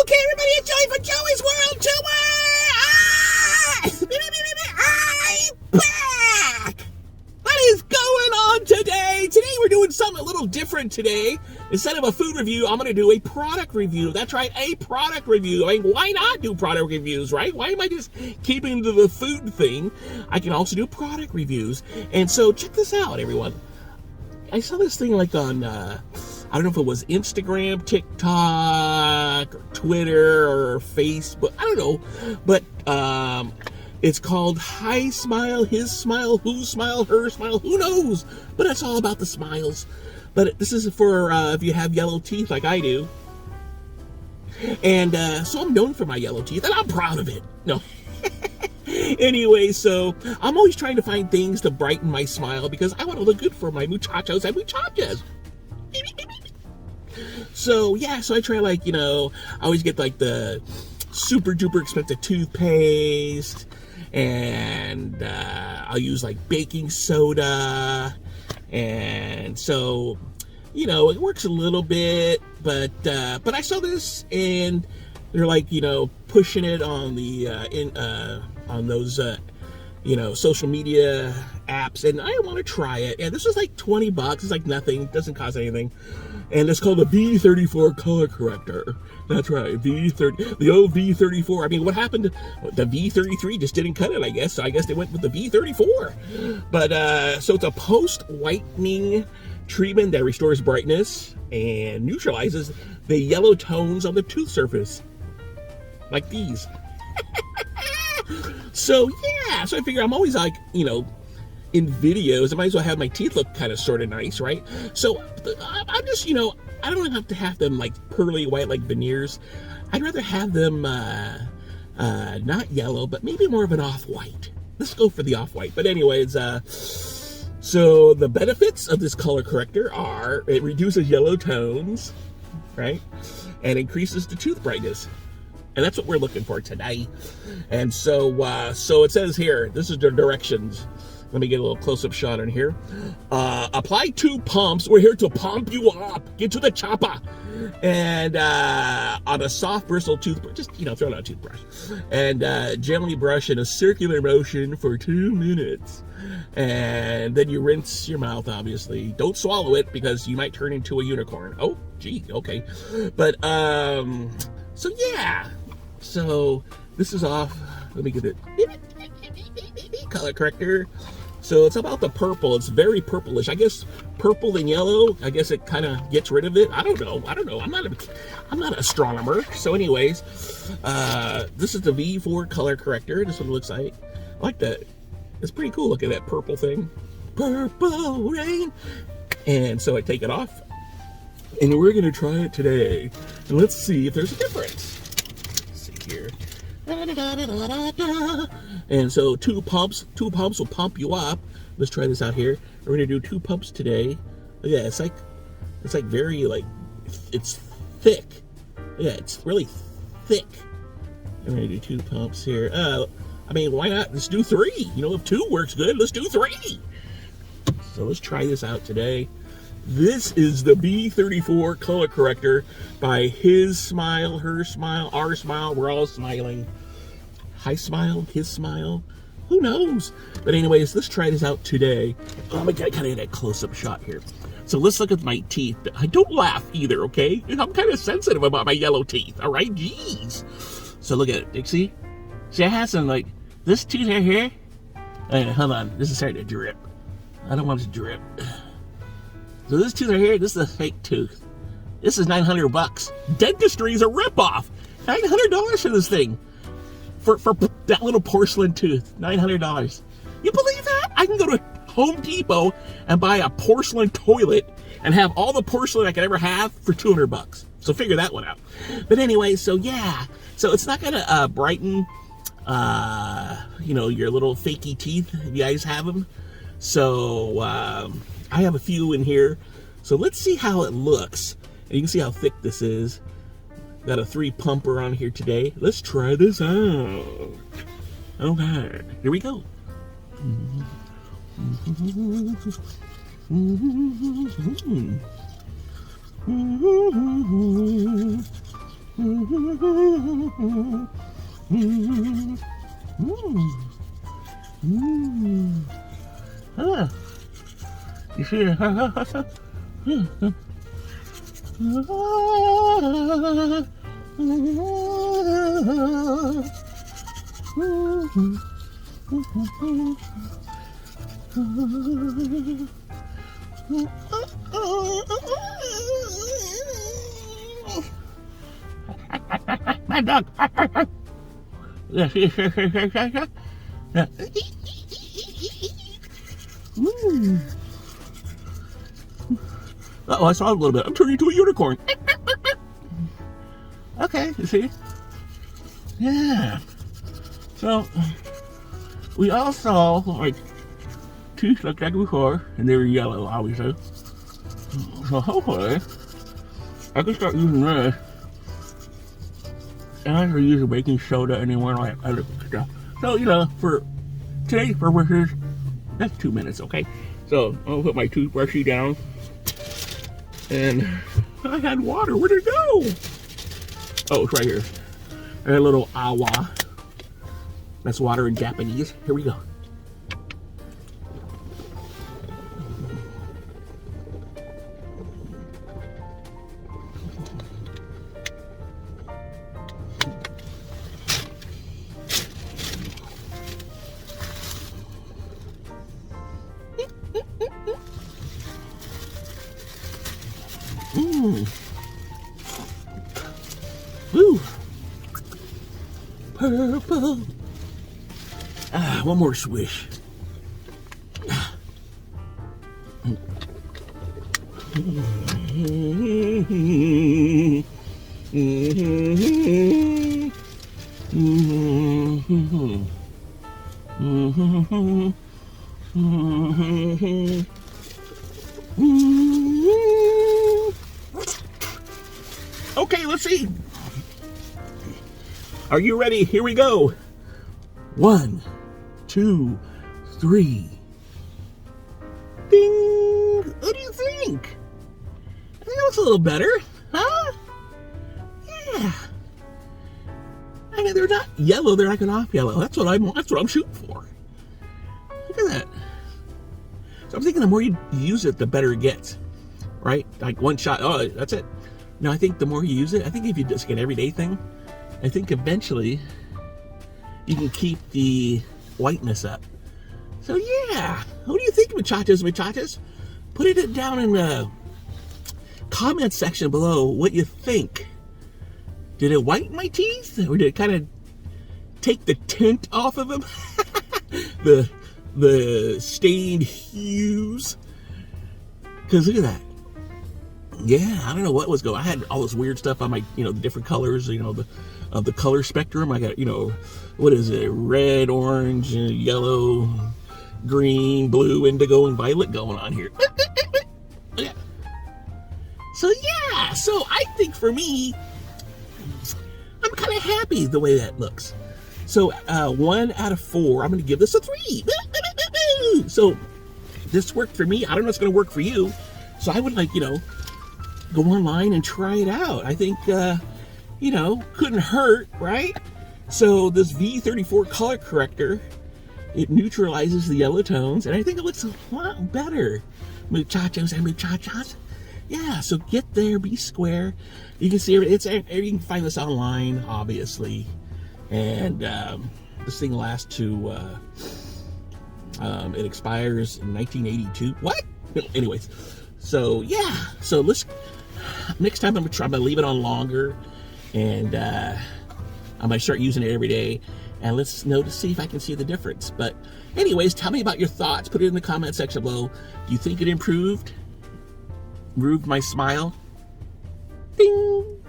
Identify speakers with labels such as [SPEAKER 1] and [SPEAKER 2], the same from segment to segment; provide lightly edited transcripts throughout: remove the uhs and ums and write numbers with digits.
[SPEAKER 1] Okay, everybody, it's Joey for Joey's World Tour! I'm back! What is going on today? Today we're doing something a little different today. Instead of a food review, I'm going to do a product review. That's right, a product review. I mean, why not do product reviews, right? Why am I just keeping to the food thing? I can also do product reviews. And so check this out, everyone. I saw this thing like on, I don't know if it was Instagram, TikTok, or Twitter, or Facebook. I don't know. But it's called Hismile, Hismile, whose smile, her smile, who knows? But it's all about the smiles. But this is for if you have yellow teeth like I do. And so I'm known for my yellow teeth, and I'm proud of it. No. Anyway, so I'm always trying to find things to brighten my smile because I want to look good for my muchachos and muchachas. So yeah, so I try like, I always get like the super duper expensive toothpaste, and I'll use like baking soda, and so it works a little bit, but I saw this and they're like pushing it on the on those social media apps, and I want to try it. And this is like $20. It's like nothing, doesn't cost anything. And it's called the V34 color corrector. That's right, V30, the old V34. I mean, what happened? The V33 just didn't cut it, I guess. So I guess they went with the V34. But so it's a post-whitening treatment that restores brightness and neutralizes the yellow tones on the tooth surface, like these. So yeah, so I figure I'm always like, in videos, I might as well have my teeth look kind of sort of nice, right? So I'm just, I don't have to have them like pearly white like veneers. I'd rather have them not yellow, but maybe more of an off-white. Let's go for the off-white. But anyways, so the benefits of this color corrector are it reduces yellow tones, right? And increases the tooth brightness. And that's what we're looking for today. And so so it says here, this is the directions. Let me get a little close-up shot in here. Apply 2 pumps. We're here to pump you up. Get to the chopper. And on a soft bristle toothbrush, just, throw it on a toothbrush. And gently brush in a circular motion for 2 minutes. And then you rinse your mouth, obviously. Don't swallow it because you might turn into a unicorn. Oh, gee, okay. But, so yeah. So this is off. Let me get it. Color corrector. So it's about the purple. It's very purplish. I guess purple and yellow. I guess it kind of gets rid of it. I don't know. I'm not an astronomer. So anyways, this is the V4 color corrector. This is what it looks like. I like that. It's pretty cool. Look at that purple thing. Purple rain. And so I take it off. And we're going to try it today. And let's see if there's a difference. Let's see here. And so 2 pumps will pump you up. Let's try this out here. We're going to do 2 pumps today. Yeah, it's like very it's thick. Yeah, it's really thick. I'm going to do 2 pumps here. I mean, why not? Let's do 3. If 2 works good, let's do 3. So let's try this out today. This is the V34 color corrector by His Smile, Her Smile, Our Smile. We're all smiling. Hismile, His Smile. Who knows? But anyways, let's try this out today. I'm gonna kind of get a close-up shot here. So let's look at my teeth. I don't laugh either, okay? I'm kind of sensitive about my yellow teeth. All right, jeez. So look at it, Dixie. See, I have some like this tooth right here. Hold on, this is starting to drip. I don't want it to drip. So this tooth right here, this is a fake tooth. This is $900. Dentistry is a ripoff. $900 for this thing. For that little porcelain tooth. $900. You believe that? I can go to Home Depot and buy a porcelain toilet and have all the porcelain I could ever have for $200. So figure that one out. But anyway, so yeah. So it's not gonna brighten, your little fakey teeth if you guys have them. So I have a few in here, so let's see how it looks. And you can see how thick this is. Got a 3 pumper on here today. Let's try this out. Okay, here we go. Huh. You see it? My dog. Yes, yes, yes, yes, yes, yes, yes. Uh-oh, I saw it a little bit. I'm turning into a unicorn. Okay, you see? Yeah. So, we all saw, like, teeth like that before, and they were yellow, obviously. So hopefully, I can start using this. And I don't use baking soda anymore, like other stuff. So, you know, for today's purposes, that's 2 minutes, okay? So, I'll put my toothbrushy down. And I had water. Where'd it go? Oh, it's right here. I got a little awa. That's water in Japanese. Here we go. Woo! Purple. Ah, one more swish. Okay, let's see. Are you ready? Here we go. 1, 2, 3. Ding! What do you think? I think that's a little better, huh? Yeah. I mean, they're not yellow; they're like an off yellow. That's what I'm shooting for. Look at that. So I'm thinking the more you use it, the better it gets, right? Like one shot. Oh, that's it. No, I think the more you use it, I think if you just get an everyday thing, I think eventually you can keep the whiteness up. So yeah, what do you think, muchachos? Put it down in the comment section below what you think. Did it whiten my teeth, or did it kind of take the tint off of them? the stained hues. Because look at that. Yeah, I don't know what was going. I had all this weird stuff on my, the different colors, of the color spectrum. I got, what is it? Red, orange, yellow, green, blue, indigo, and violet going on here. Yeah. So yeah, so I think for me, I'm kind of happy the way that looks. So 1 out of 4, I'm going to give this a 3. So this worked for me. I don't know if it's going to work for you. So I would go online and try it out. I think, couldn't hurt, right? So this V34 color corrector, it neutralizes the yellow tones, and I think it looks a lot better, muchachos and muchachas. Yeah, so get there, be square. You can see you can find this online, obviously, and this thing lasts to it expires in 1982. What? Anyways, so yeah, so let's next time I'm gonna leave it on longer, and I'm gonna start using it every day, and let's to see if I can see the difference. But anyways, tell me about your thoughts. Put it in the comment section below. Do you think it improved my smile? Ding!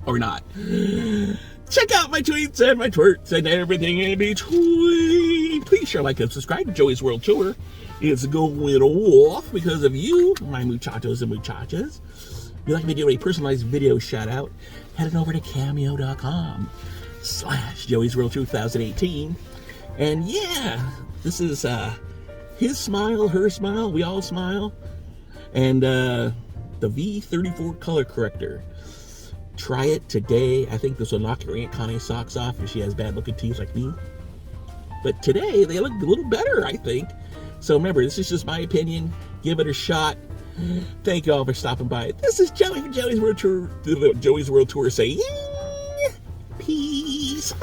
[SPEAKER 1] Or not? Check out my tweets and my twerks and everything in between. Please share, like, and subscribe to Joey's World Tour. It's going off because of you, my muchachos and muchachas. If you'd like me to do a personalized video shout out, head on over to cameo.com/JoeysWorldTour 2018. And yeah, this is his smile, her smile, we all smile. And the V34 color corrector. Try it today. I think this will knock your Aunt Connie's socks off if she has bad looking teeth like me. But today, they look a little better, I think. So remember, this is just my opinion. Give it a shot. Thank you all for stopping by. This is Joey from Joey's World Tour. Joey's World Tour saying peace.